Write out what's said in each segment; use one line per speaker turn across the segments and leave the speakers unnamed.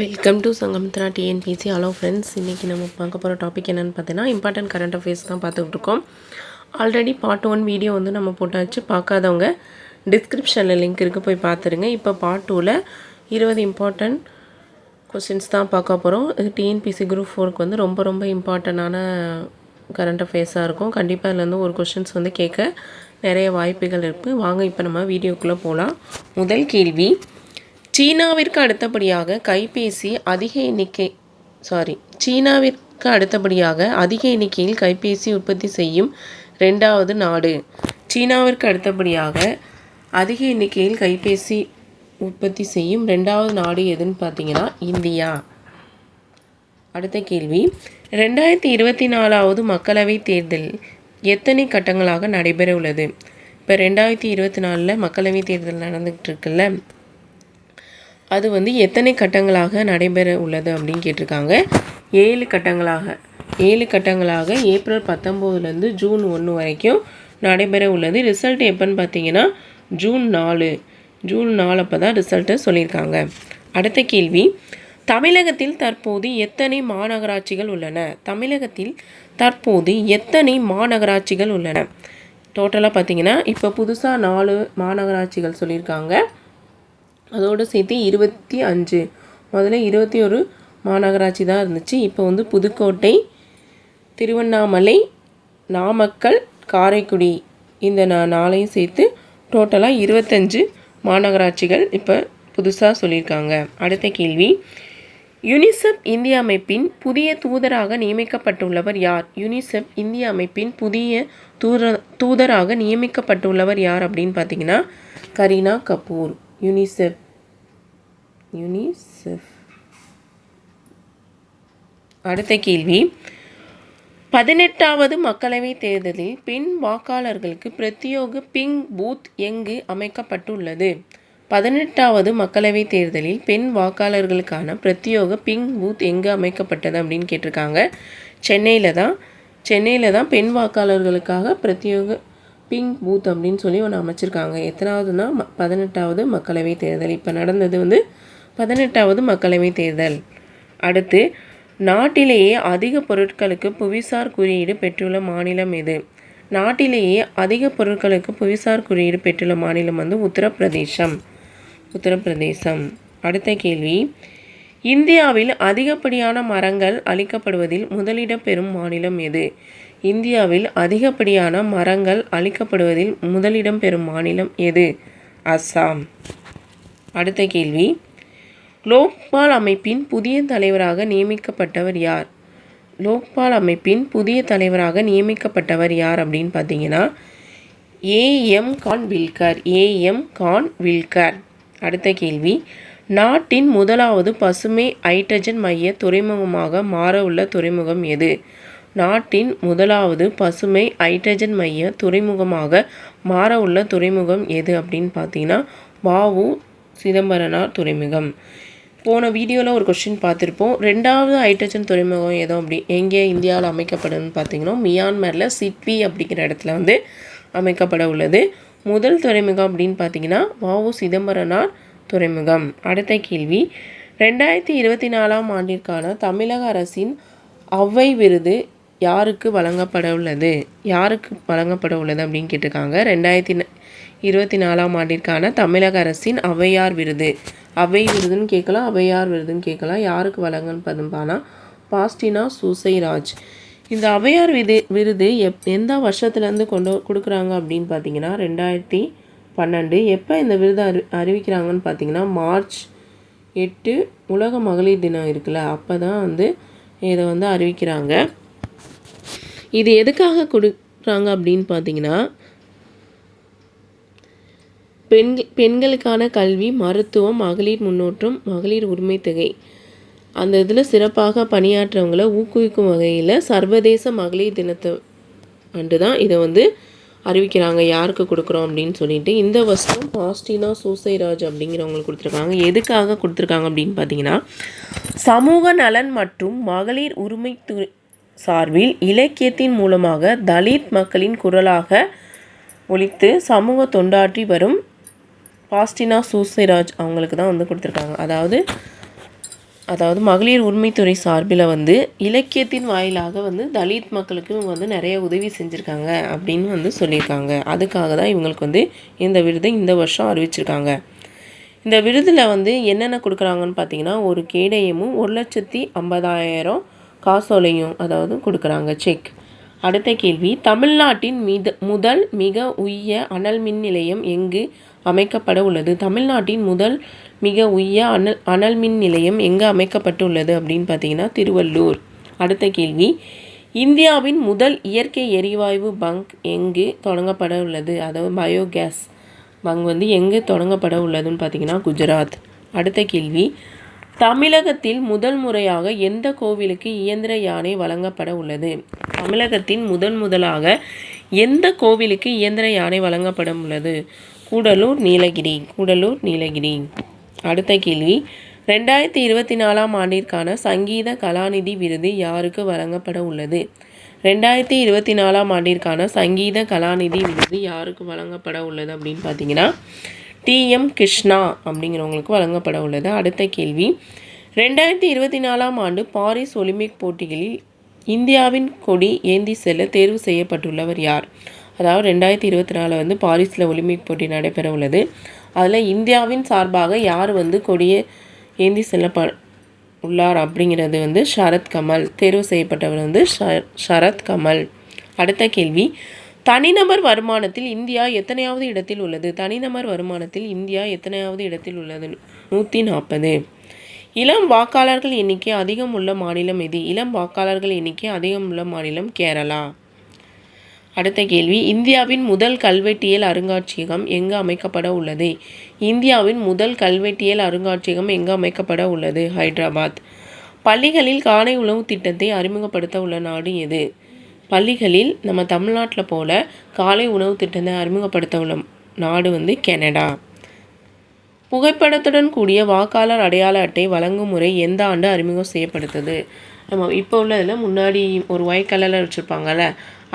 Welcome to Sangamitra TNPSC. Hello friends, இன்றைக்கி நம்ம பார்க்க போகிற டாபிக் என்னென்னு பார்த்தீங்கன்னா இம்பார்ட்டன்ட் கரண்ட் அஃபேர்ஸ் தான் பார்த்துக்கிட்டு இருக்கோம். ஆல்ரெடி பார்ட் 1 வீடியோ வந்து நம்ம போட்டாச்சு. பார்க்காதவங்க டிஸ்கிரிப்ஷனில் லிங்க் இருக்குது, போய் பார்த்துருங்க. இப்போ பார்ட் 2ல் 20 இம்பார்ட்டன்ட் கொஸ்டின்ஸ் தான் பார்க்க போகிறோம். இது டிஎன்பிசி குரூப் 4க்கு வந்து ரொம்ப ரொம்ப இம்பார்ட்டண்டான கரண்ட் அஃபேர்ஸாக இருக்கும். கண்டிப்பாக இதுலேருந்து ஒரு கொஸ்டின்ஸ் வந்து கேட்க நிறைய வாய்ப்புகள் இருக்குது. வாங்க இப்போ நம்ம வீடியோக்குள்ளே போகலாம். முதல் கேள்வி, சீனாவிற்கு அடுத்தபடியாக அதிக எண்ணிக்கையில் கைபேசி உற்பத்தி செய்யும் ரெண்டாவது நாடு. சீனாவிற்கு அடுத்தபடியாக அதிக எண்ணிக்கையில் கைபேசி உற்பத்தி செய்யும் ரெண்டாவது நாடு எதுன்னு பார்த்தீங்கன்னா இந்தியா. அடுத்த கேள்வி, 2024 மக்களவைத் தேர்தல் எத்தனை கட்டங்களாக நடைபெற உள்ளது? இப்போ 2024 மக்களவைத் தேர்தல் நடந்துகிட்டு இருக்குல்ல, அது வந்து எத்தனை கட்டங்களாக நடைபெற உள்ளது அப்படின்னு கேட்டிருக்காங்க. 7 கட்டங்களாக ஏப்ரல் 19 ஜூன் 1 வரைக்கும் நடைபெற உள்ளது. ரிசல்ட் எப்போன்னு பார்த்தீங்கன்னா ஜூன் 4 அப்போ தான் ரிசல்ட்டை சொல்லியிருக்காங்க. அடுத்த கேள்வி, தமிழகத்தில் தற்போது எத்தனை மாநகராட்சிகள் உள்ளன? டோட்டலாக பார்த்தீங்கன்னா இப்போ புதுசாக 4 மாநகராட்சிகள் சொல்லியிருக்காங்க. அதோடு சேர்த்து 25. முதல்ல 21 மாநகராட்சி தான் இருந்துச்சு. இப்போ வந்து புதுக்கோட்டை, திருவண்ணாமலை, நாமக்கல், காரைக்குடி இந்த 4ஐயும் சேர்த்து டோட்டலாக 25 மாநகராட்சிகள் இப்போ புதுசாக சொல்லியிருக்காங்க. அடுத்த கேள்வி, யுனிசெஃப் இந்திய அமைப்பின் புதிய தூதராக நியமிக்கப்பட்டுள்ளவர் யார்? தூதராக நியமிக்கப்பட்டுள்ளவர் யார் அப்படின்னு பார்த்தீங்கன்னா கரீனா கபூர். யுனிசெஃப். அடுத்த கேள்வி, 18வது மக்களவைத் தேர்தலில் பெண் வாக்காளர்களுக்கு பிரத்யேக பிங் பூத் எங்கு அமைக்கப்பட்டுள்ளது? 18வது மக்களவைத் தேர்தலில் பெண் வாக்காளர்களுக்கான பிரத்யேக பிங் பூத் எங்கு அமைக்கப்பட்டது அப்படின்னு கேட்டிருக்காங்க. சென்னையில் தான் பெண் வாக்காளர்களுக்காக பிரத்யேக பிங்க் பூத் அப்படின்னு சொல்லி ஒன்று அமைச்சிருக்காங்க. எத்தனாவதுனா 18வது மக்களவைத் தேர்தல். இப்போ நடந்தது வந்து 18வது மக்களவைத் தேர்தல். அடுத்து, நாட்டிலேயே அதிக பொருட்களுக்கு புவிசார் குறியீடு பெற்றுள்ள மாநிலம் எது? நாட்டிலேயே அதிக பொருட்களுக்கு புவிசார் குறியீடு பெற்றுள்ள மாநிலம் வந்து உத்தரப்பிரதேசம். அடுத்த கேள்வி, இந்தியாவில் அதிகப்படியான மரங்கள் அழிக்கப்படுவதில் முதலிடம் பெறும் மாநிலம் எது? இந்தியாவில் அதிகப்படியான மரங்கள் அழிக்கப்படுவதில் முதலிடம் பெறும் மாநிலம் எது? அஸ்ஸாம். அடுத்த கேள்வி, லோக்பால் அமைப்பின் புதிய தலைவராக நியமிக்கப்பட்டவர் யார் அப்படின்னு பார்த்தீங்கன்னா ஏஎம் கான் வில்கர். அடுத்த கேள்வி, நாட்டின் முதலாவது பசுமை ஹைட்ரஜன் மைய துறைமுகமாக மாற உள்ள துறைமுகம் எது? நாட்டின் முதலாவது பசுமை ஹைட்ரஜன் மைய துறைமுகமாக மாற உள்ள துறைமுகம் எது அப்படின்னு பார்த்தீங்கன்னா வ.உ. சிதம்பரனார் துறைமுகம். போன வீடியோவில் ஒரு கொஸ்டின் பார்த்துருப்போம். 2வது ஹைட்ரஜன் துறைமுகம் எங்கே இந்தியாவில் அமைக்கப்படுதுன்னு பார்த்தீங்கன்னா மியான்மரில் சிட்வி அப்படிங்கிற இடத்துல வந்து அமைக்கப்பட உள்ளது. முதல் துறைமுகம் அப்படின்னு பார்த்தீங்கன்னா வ.உ. சிதம்பரனார் துறைமுகம். அடுத்த கேள்வி, 2024 ஆண்டிற்கான தமிழக அரசின் ஔவை விருது யாருக்கு வழங்கப்பட உள்ளது அப்படின்னு கேட்டிருக்காங்க. 2024 ஆண்டிற்கான தமிழக அரசின் ஔவையார் விருது. ஔவை விருதுன்னு கேட்கலாம், ஔவையார் விருதுன்னு கேட்கலாம். யாருக்கு வழங்கன்னு பார்த்தோம்னா பாஸ்டினா சூசைராஜ். இந்த ஔவையார் விருது எந்த வருஷத்துலேருந்து கொடுக்குறாங்க அப்படின்னு பார்த்தீங்கன்னா 2012. எப்போ இந்த விருது அறிவிக்கிறாங்கன்னு பார்த்தீங்கன்னா மார்ச் 8 உலக மகளிர் தினம் இருக்குல்ல, அப்போ தான் வந்து இதை வந்து அறிவிக்கிறாங்க. இது எதுக்காக கொடுக்குறாங்க அப்படின்னு பார்த்தீங்கன்னா பெண்களுக்கான கல்வி, மருத்துவம், மகளிர் முன்னேற்றம், மகளிர் உரிமை தொகை அந்த இதில் சிறப்பாக பணியாற்றவங்களை ஊக்குவிக்கும் வகையில் சர்வதேச மகளிர் தினத்தை அன்று தான் இதை வந்து அறிவிக்கிறாங்க. யாருக்கு கொடுக்குறோம் அப்படின்னு சொல்லிட்டு இந்த வருஷம் பாஸ்டினா சூசைராஜ் அப்படிங்கிறவங்களுக்கு கொடுத்துருக்காங்க. எதுக்காக கொடுத்துருக்காங்க அப்படின்னு பார்த்தீங்கன்னா சமூக நலன் மற்றும் மகளிர் உரிமை சார்பில் இலக்கியத்தின் மூலமாக தலித் மக்களின் குரலாக ஒலித்து சமூக தொண்டாற்றி வரும் பாஸ்டினா சூசைராஜ் அவங்களுக்கு தான் வந்து கொடுத்துருக்காங்க. அதாவது அதாவது மகளிர் உரிமைத்துறை சார்பில் வந்து இலக்கியத்தின் வாயிலாக வந்து தலித் மக்களுக்கு வந்து நிறைய உதவி செஞ்சுருக்காங்க அப்படின்னு வந்து சொல்லியிருக்காங்க. அதுக்காக தான் இவங்களுக்கு வந்து இந்த விருதை இந்த வருஷம் அறிவிச்சிருக்காங்க. இந்த விருதில் வந்து என்னென்ன கொடுக்குறாங்கன்னு பார்த்தீங்கன்னா, ஒரு கேடயமும் 1,50,000 காசோலையும் அதாவது கொடுக்குறாங்க, செக். அடுத்த கேள்வி, தமிழ்நாட்டின் முதல் மிக உய்ய அனல் மின் நிலையம் எங்கு அமைக்கப்பட உள்ளது? தமிழ்நாட்டின் முதல் மிக உய்ய அனல் மின் நிலையம் எங்கே அமைக்கப்பட்டு உள்ளது அப்படின்னு பார்த்தீங்கன்னா திருவள்ளூர். அடுத்த கேள்வி, இந்தியாவின் முதல் இயற்கை எரிவாயு பங்க் எங்கு தொடங்கப்பட உள்ளது? அதாவது பயோகேஸ் பங்க் வந்து எங்கு தொடங்கப்பட உள்ளதுன்னு பார்த்தீங்கன்னா குஜராத். அடுத்த கேள்வி, தமிழகத்தில் முதல் முறையாக எந்த கோவிலுக்கு இயந்திர யானை வழங்கப்பட உள்ளது? தமிழகத்தின் முதலாக எந்த கோவிலுக்கு இயந்திர யானை வழங்கப்பட உள்ளது? கூடலூர் நீலகிரி. அடுத்த கேள்வி, 2024 ஆண்டிற்கான சங்கீத கலாநிதி விருது யாருக்கு வழங்கப்பட உள்ளது? 2024 ஆண்டிற்கான சங்கீத கலாநிதி விருது யாருக்கு வழங்கப்பட உள்ளது அப்படின்னு பார்த்தீங்கன்னா TM கிருஷ்ணா அப்படிங்கிறவங்களுக்கு வழங்கப்பட உள்ளது. அடுத்த கேள்வி, 2024 ஆண்டு பாரிஸ் ஒலிம்பிக் போட்டிகளில் இந்தியாவின் கொடி ஏந்தி செல்ல தேர்வு செய்யப்பட்டுள்ளவர் யார்? அதாவது 2024 வந்து பாரிஸில் ஒலிம்பிக் போட்டி நடைபெற உள்ளது. அதில் இந்தியாவின் சார்பாக யார் வந்து கொடியை ஏந்தி செல்ல உள்ளார் அப்படிங்கிறது வந்து சரத்கமல். தேர்வு செய்யப்பட்டவர் வந்து சரத்கமல். அடுத்த கேள்வி, தனிநபர் வருமானத்தில் இந்தியா எத்தனையாவது இடத்தில் உள்ளது? தனிநபர் வருமானத்தில் இந்தியா எத்தனையாவது இடத்தில் உள்ளது? 140. இளம் வாக்காளர்கள் எண்ணிக்கை அதிகம் உள்ள மாநிலம் எது? இளம் வாக்காளர்கள் எண்ணிக்கை அதிகம் உள்ள மாநிலம் கேரளா. அடுத்த கேள்வி, இந்தியாவின் முதல் கல்வெட்டியல் அருங்காட்சியகம் எங்கு அமைக்கப்பட உள்ளது? இந்தியாவின் முதல் கல்வெட்டியல் அருங்காட்சியகம் எங்கு அமைக்கப்பட உள்ளது? ஹைதராபாத். பள்ளிகளில் காலை உணவு திட்டத்தை அறிமுகப்படுத்த உள்ள நாடு எது? பள்ளிகளில் நம்ம தமிழ்நாட்டில் போல காலை உணவு திட்டத்தை அறிமுகப்படுத்த உள்ள நாடு வந்து கனடா. புகைப்படத்துடன் கூடிய வாக்காளர் அடையாள அட்டை வழங்கும் முறை எந்த ஆண்டு அறிமுகம் செய்யப்படுத்தது? நம்ம இப்போ உள்ளதில் முன்னாடி ஒரு ஒயிட் கலரில் வச்சுருப்பாங்கள்ல,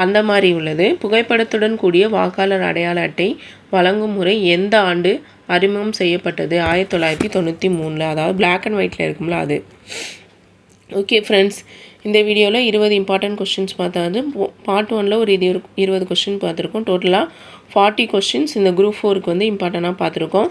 அந்த மாதிரி உள்ளது. புகைப்படத்துடன் கூடிய வாக்காளர் அடையாள அட்டை வழங்கும் முறை எந்த ஆண்டு அறிமுகம் செய்யப்பட்டது? 1993. அதாவது பிளாக் அண்ட் ஒயிட்டில் இருக்கும்ல அது. ஓகே ஃப்ரெண்ட்ஸ், இந்த வீடியோவில் 20 இம்பார்ட்டன்ட் கொஸ்டின்ஸ் பார்த்தாது. பார்ட் 1ல் ஒரு 20 கொஸ்டின் பார்த்துருக்கோம். டோட்டலாக 40 கொஸ்டின்ஸ் இந்த குரூப் 4க்கு வந்து இம்பார்ட்டண்ட்டாக பார்த்துருக்கோம்.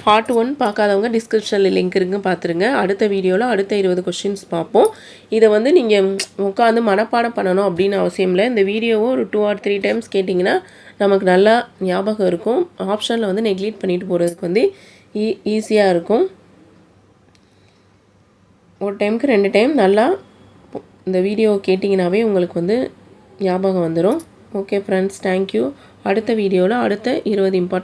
பார்ட் 1 பார்க்காதவங்க டிஸ்கிரிப்ஷனில் லிங்க் இருக்குன்னு பார்த்துருங்க. அடுத்த வீடியோவில் அடுத்த 20 கொஸ்டின்ஸ் பார்ப்போம். இதை வந்து நீங்கள் உட்காந்து மனப்பாடம் பண்ணணும் அப்படின்னு அவசியம் இல்லை. இந்த வீடியோவை ஒரு 2 or 3 டைம்ஸ் கேட்டிங்கன்னா நமக்கு நல்லா ஞாபகம் இருக்கும். ஆப்ஷனில் வந்து நெக்லெக்ட் பண்ணிட்டு போகிறதுக்கு வந்து ஈஸியாக இருக்கும். ஒரு டைமுக்கு 2 டைம் நல்லா இந்த வீடியோ கேட்டிங்கனாவே உங்களுக்கு வந்து ஞாபகம் வந்துடும். Okay friends, thank you. அடுத்த வீடியோவில் அடுத்த 20 இம்பார்ட்டன்ட்